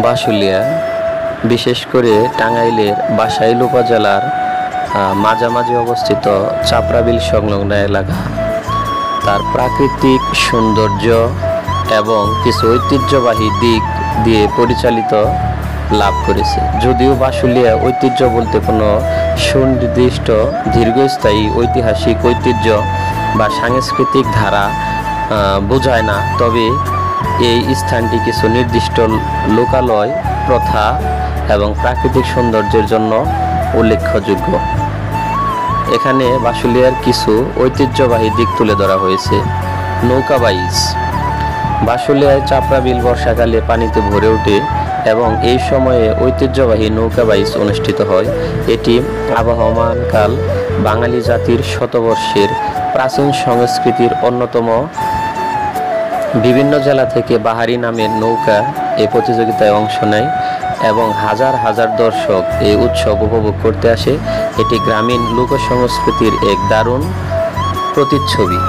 বাশুলিয়া বিশেষ করে টাঙ্গাইলের বাসাইল উপজেলার মাঝামাঝি অবস্থিত চাপড়াবিল সংলগ্ন এলাকা তার প্রাকৃতিক সৌন্দর্য এবং কিছু ঐতিহ্যবাহী দিক দিয়ে পরিচালিত লাভ করেছে। যদিও বাশুলিয়া ঐতিহ্য বলতে কোনো সুনির্দিষ্ট দীর্ঘস্থায়ী ঐতিহাসিক ঐতিহ্য বা সাংস্কৃতিক ধারা বোঝায় না, তবে এই স্থানটি কিছু নির্দিষ্ট লোকালয় প্রথা এবং প্রাকৃতিক সৌন্দর্যের জন্য উল্লেখযোগ্য। এখানে বাশুলিয়ার কিছু ঐতিহ্যবাহী দিক তুলে ধরা হয়েছে। নৌকা বাইচ। বাশুলিয়ায় চাপড়াবিল বর্ষাকালে পানিতে ভরে ওঠে এবং এই সময়ে ঐতিহ্যবাহী নৌকা বাইচ অনুষ্ঠিত হয়। এটি আবহমানকাল বাঙালি জাতির শতবর্ষের প্রাচীন সংস্কৃতির অন্যতম। বিভিন্ন জেলা থেকে বাহারি নামের নৌকা এই প্রতিযোগিতায় অংশ নেয় এবং হাজার হাজার দর্শক এই উৎসব উপভোগ করতে আসে। এটি গ্রামীণ লোকসংস্কৃতির এক দারুণ প্রতিচ্ছবি।